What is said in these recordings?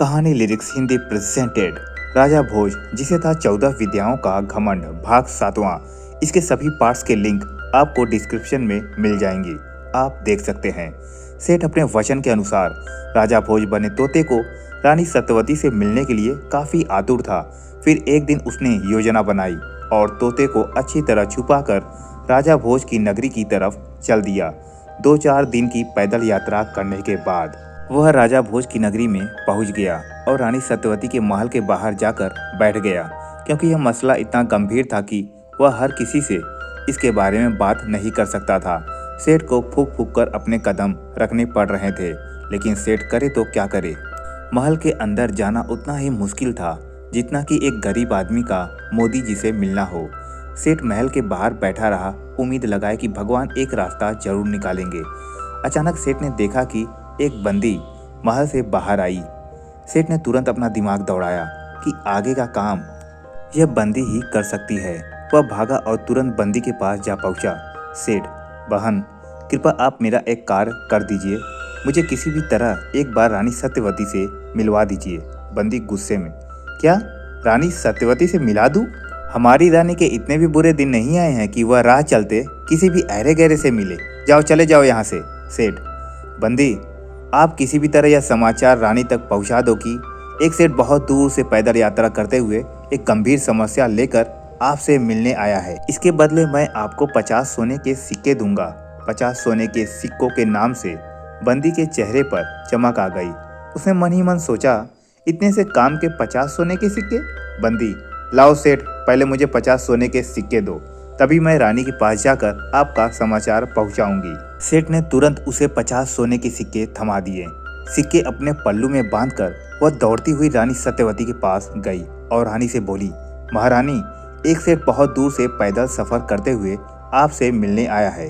कहानी lyrics Hindi presented. राजा भोज जिसे था 14 विद्याओं का घमंड भाग 7वां। इसके सभी पार्ट्स के लिंक आपको डिस्क्रिप्शन में मिल जाएंगे, आप देख सकते हैं। सेठ अपने वचन के अनुसार राजा भोज बने तोते को रानी सत्यवती से मिलने के लिए काफी आतुर था। फिर एक दिन उसने योजना बनाई और तोते को अच्छी तरह छुपाकर राजा भोज की नगरी की तरफ चल दिया। 2-4 दिन की पैदल यात्रा करने के बाद वह राजा भोज की नगरी में पहुंच गया और रानी सत्यवती के महल के बाहर जाकर बैठ गया, क्योंकि यह मसला इतना गंभीर था कि वह हर किसी से इसके बारे में बात नहीं कर सकता था। सेठ को फूक फूक कर अपने कदम रखने पड़ रहे थे, लेकिन सेठ करे तो क्या करे। महल के अंदर जाना उतना ही मुश्किल था जितना कि एक गरीब आदमी का मोदी जी से मिलना हो। सेठ महल के बाहर बैठा रहा, उम्मीद लगाए कि भगवान एक रास्ता जरूर निकालेंगे। अचानक सेठ ने देखा कि एक बंदी महल से बाहर आई। सेठ ने तुरंत अपना दिमाग दौड़ाया कि आगे का काम यह बंदी ही कर सकती है। वह भागा और तुरंत बंदी के पास जा पहुंचा। सेठ, बहन, कृपया आप मेरा एक कार्य कर दीजिए, मुझे किसी भी तरह एक बार रानी सत्यवती से मिलवा दीजिए। बंदी गुस्से में, क्या रानी सत्यवती से मिला दूं? हमारी रानी के इतने भी बुरे दिन नहीं आए हैं कि वह राह चलते किसी भी अहरे गहरे से मिले। जाओ, चले जाओ यहाँ से। सेठ, बंदी, आप किसी भी तरह यह समाचार रानी तक पहुंचा दो कि एक सेठ बहुत दूर से पैदल यात्रा करते हुए एक गंभीर समस्या लेकर आपसे मिलने आया है। इसके बदले मैं आपको 50 सोने के सिक्के दूंगा। 50 सोने के सिक्कों के नाम से बंदी के चेहरे पर चमक आ गई। उसने मन ही मन सोचा, इतने से काम के 50 सोने के सिक्के? बंदी, लाओ सेठ, पहले मुझे 50 सोने के सिक्के दो, तभी मैं रानी के पास जाकर आपका समाचार पहुंचाऊंगी। सेठ ने तुरंत उसे 50 सोने के सिक्के थमा दिए। सिक्के अपने पल्लू में बांधकर वह दौड़ती हुई रानी सत्यवती के पास गई और रानी से बोली, महारानी, एक सेठ बहुत दूर से पैदल सफर करते हुए आपसे मिलने आया है।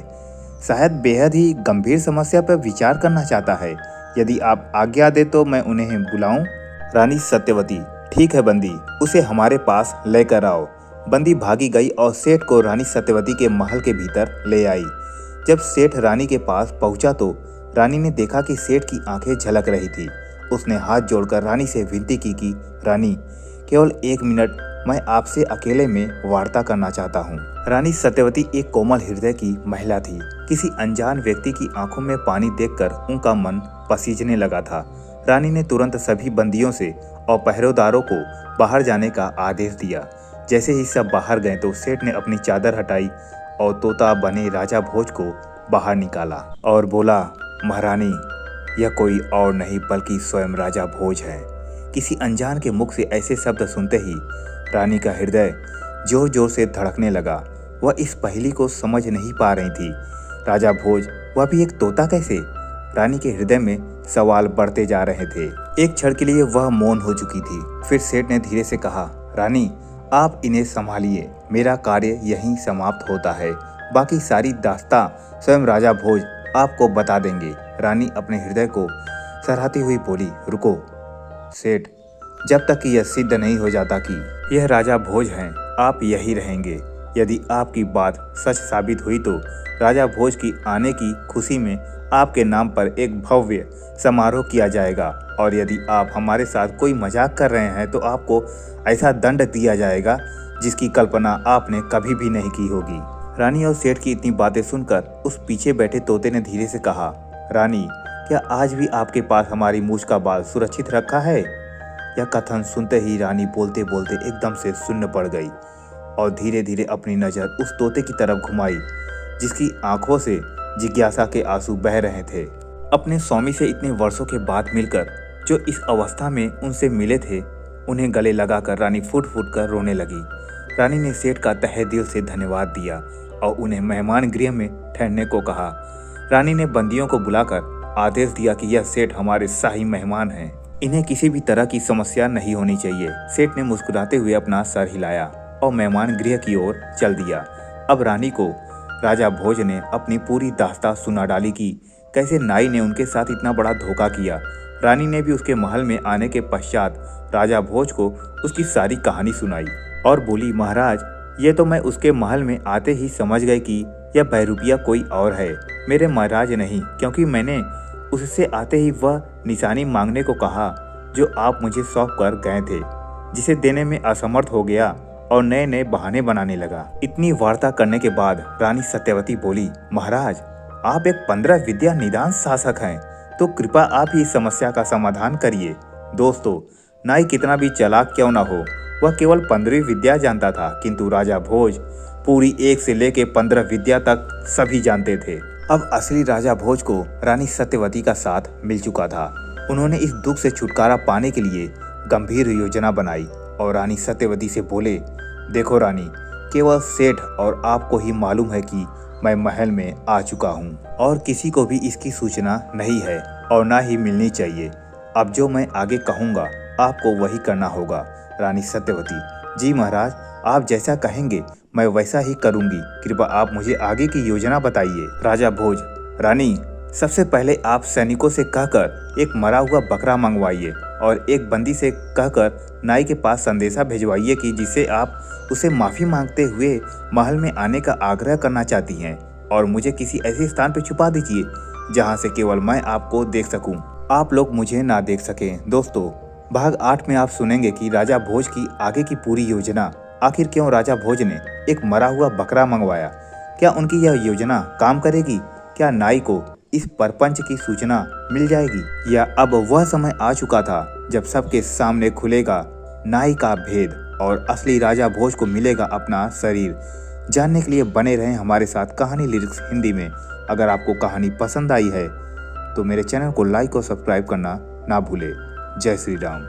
शायद बेहद ही गंभीर समस्या पर विचार करना चाहता है। यदि आप आज्ञा दे तो मैं उन्हें बुलाऊं? रानी सत्यवती, ठीक है बंदी, उसे हमारे पास लेकर आओ। बंदी भागी गई और सेठ को रानी सत्यवती के महल के भीतर ले आई। जब सेठ रानी के पास पहुंचा तो रानी ने देखा कि सेठ की आंखें झलक रही थी। उसने हाथ जोड़कर रानी से विनती की कि रानी, केवल 1 मिनट मैं आपसे अकेले में वार्ता करना चाहता हूँ। रानी सत्यवती एक कोमल हृदय की महिला थी। किसी अनजान व्यक्ति की आंखों में पानी देखकर उनका मन पसीजने लगा था। रानी ने तुरंत सभी बंदियों से और पहरेदारों को बाहर जाने का आदेश दिया। जैसे ही सब बाहर गए तो सेठ ने अपनी चादर हटाई और तोता बने राजा भोज को बाहर निकाला और बोला, महारानी, यह कोई और नहीं बल्कि स्वयं राजा भोज है। किसी अनजान के मुख से ऐसे शब्द सुनते ही रानी का हृदय जोर जोर से धड़कने लगा। वह इस पहेली को समझ नहीं पा रही थी। राजा भोज, वह भी एक तोता कैसे? रानी के हृदय में सवाल बढ़ते जा रहे थे। एक क्षण के लिए वह मौन हो चुकी थी। फिर सेठ ने धीरे से कहा, रानी, आप इन्हें संभालिए, मेरा कार्य यहीं समाप्त होता है। बाकी सारी दास्तां स्वयं राजा भोज आपको बता देंगे। रानी अपने हृदय को सराहती हुई बोली, रुको सेठ, जब तक कि यह सिद्ध नहीं हो जाता कि यह राजा भोज हैं, आप यही रहेंगे। यदि आपकी बात सच साबित हुई तो राजा भोज की आने की खुशी में आपके नाम पर एक भव्य समारोह किया जाएगा, और यदि आप हमारे साथ कोई मजाक कर रहे हैं तो आपको ऐसा दंड दिया जाएगा जिसकी कल्पना आपने कभी भी नहीं की होगी। रानी और सेठ की इतनी बातें सुनकर उस पीछे बैठे तोते ने धीरे से कहा, रानी, क्या आज भी आपके पास हमारी मूछ का बाल सुरक्षित रखा है? यह कथन सुनते ही रानी बोलते बोलते एकदम से सुन्न पड़ गई और धीरे धीरे अपनी नजर उस तोते की तरफ घुमाई जिसकी आंखों से जिज्ञासा के आंसू बह रहे थे। अपने स्वामी से इतने वर्षों के बाद मिलकर जो इस अवस्था में उनसे मिले थे, उन्हें गले लगाकर रानी फूट फूट कर रोने लगी। रानी ने सेठ का तहे दिल से धन्यवाद दिया और उन्हें मेहमान गृह में ठहरने को कहा। रानी ने बंदियों को बुलाकर आदेश दिया कि यह सेठ हमारे शाही मेहमान हैं, इन्हें किसी भी तरह की समस्या नहीं होनी चाहिए। सेठ ने मुस्कुराते हुए अपना सर हिलाया और मेहमान गृह की ओर चल दिया। अब रानी को राजा भोज ने अपनी पूरी दास्तां सुना डाली कि कैसे नाई ने उनके साथ इतना बड़ा धोखा किया। रानी ने भी उसके महल में आने के पश्चात राजा भोज को उसकी सारी कहानी सुनाई और बोली, महाराज, ये तो मैं उसके महल में आते ही समझ गई कि यह बहरूपिया कोई और है, मेरे महाराज नहीं, क्योंकि मैंने उससे आते ही वह निशानी मांगने को कहा। जो आप मुझे सौंप कर गए थे, जिसे देने में असमर्थ हो गया और नए नए बहाने बनाने लगा। इतनी वार्ता करने के बाद रानी सत्यवती बोली, महाराज, आप एक 15 विद्या निदान शासक हैं, तो कृपा आप ही इस समस्या का समाधान करिए। दोस्तों, नाई कितना भी चालाक क्यों ना हो, वह केवल 15वीं विद्या जानता था, किंतु राजा भोज पूरी 1 से लेके 15 विद्या तक सभी जानते थे। अब असली राजा भोज को रानी सत्यवती का साथ मिल चुका था। उन्होंने इस दुख से छुटकारा पाने के लिए गंभीर योजना बनाई और रानी सत्यवती से बोले, देखो रानी, केवल सेठ और आपको ही मालूम है कि मैं महल में आ चुका हूँ और किसी को भी इसकी सूचना नहीं है और ना ही मिलनी चाहिए। अब जो मैं आगे कहूँगा आपको वही करना होगा। रानी सत्यवती, जी महाराज, आप जैसा कहेंगे मैं वैसा ही करूँगी। कृपया आप मुझे आगे की योजना बताइए। राजा भोज, रानी, सबसे पहले आप सैनिकों से कहकर एक मरा हुआ बकरा मंगवाइए और एक बंदी से कहकर नाई के पास संदेशा भिजवाइए कि जिसे आप उसे माफी मांगते हुए महल में आने का आग्रह करना चाहती हैं, और मुझे किसी ऐसे स्थान पर छुपा दीजिए जहां से केवल मैं आपको देख सकूं, आप लोग मुझे ना देख सकें। दोस्तों, भाग 8 में आप सुनेंगे कि राजा भोज की आगे की पूरी योजना। आखिर क्यों राजा भोज ने एक मरा हुआ बकरा मंगवाया? क्या उनकी यह योजना काम करेगी? क्या नाई को इस परपंच की सूचना मिल जाएगी, या अब वह समय आ चुका था जब सबके सामने खुलेगा नाई का भेद और असली राजा भोज को मिलेगा अपना शरीर? जानने के लिए बने रहें हमारे साथ कहानी लिरिक्स हिंदी में। अगर आपको कहानी पसंद आई है तो मेरे चैनल को लाइक और सब्सक्राइब करना ना भूले। जय श्री राम।